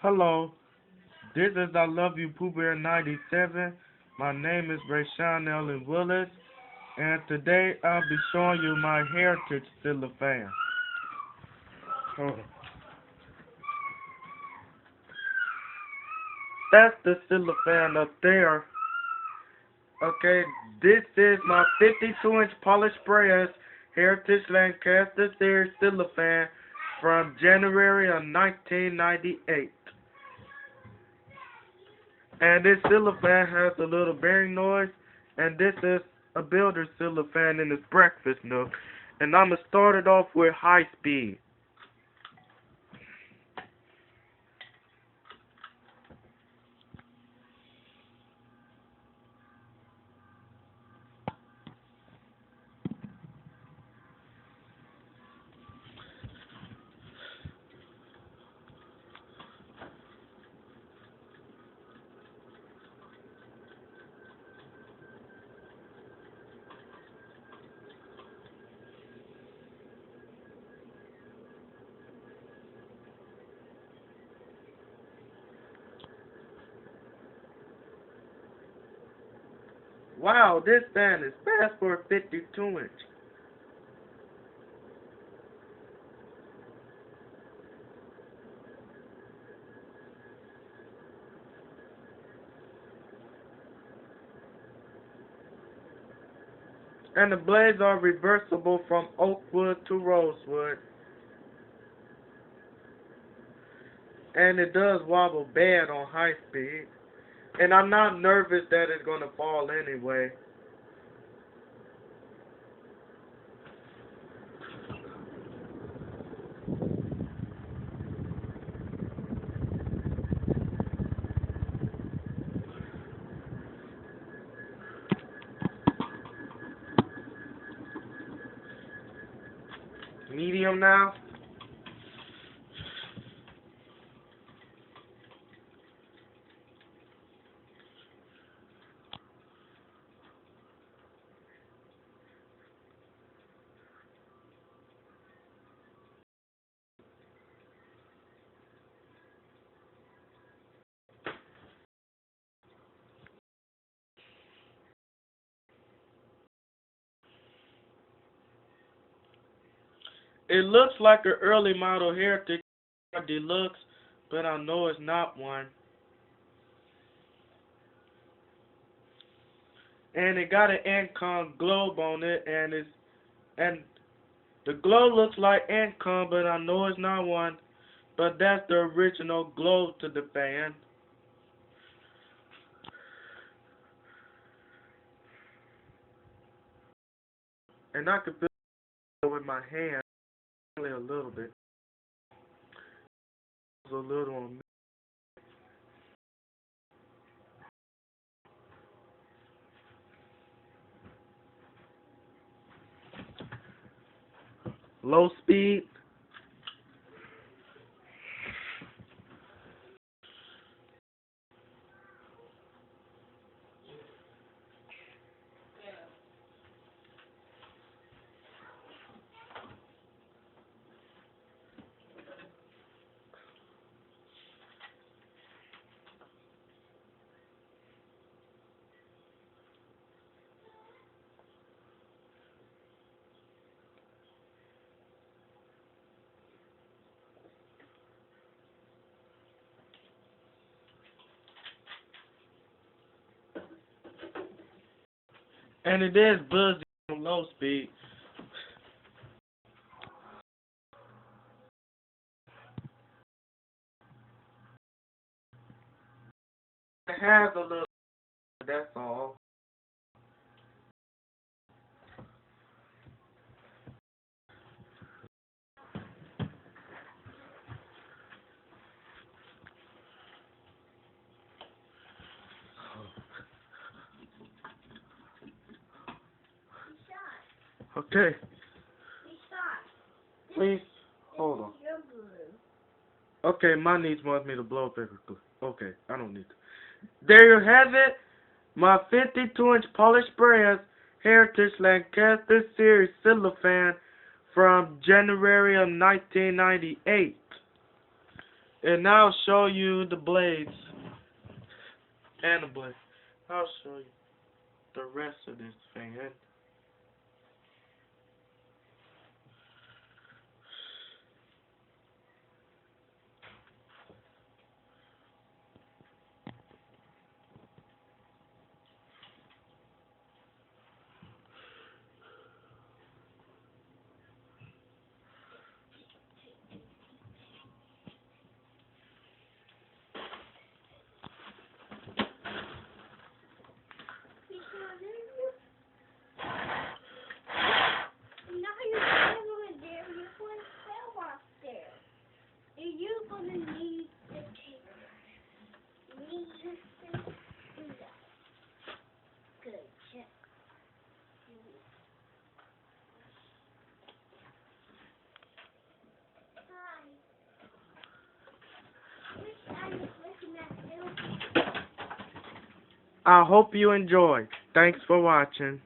Hello, this is I Love You Pooh Bear 97. My name is Rayshawn Ellen Willis, and today I'll be showing you my heritage ceiling fan. Hold on. That's the ceiling fan up there. Okay, this is my 52-inch polished brass Heritage Lancaster Series ceiling fan from January of 1998. And this ceiling fan has a little bearing noise, and this is a builder ceiling fan in its breakfast nook. And I'm going to start it off with high speed. Wow, this fan is fast for a 52-inch. And the blades are reversible from oak wood to rosewood. And it does wobble bad on high speed. And I'm not nervous that it's going to fall anyway. Medium now. It looks like an early model Heritage Deluxe, but I know it's not one. And it got an Ancon globe on it, and the globe looks like Ancon, but I know it's not one. But that's the original globe to the fan. And I can feel it with my hand, only a little bit. It's a little on me. Low speed. And it is buzzy on low speed. It has a little, that's all. Okay. Please, hold on. Okay, my niece wants me to blow up every glue. Okay, I don't need to. There you have it. My 52-inch polished brass Heritage Lancaster Series ceiling fan from January of 1998. And now I'll show you the blades and the blade. I'll show you the rest of this fan. I hope you enjoyed. Thanks for watching.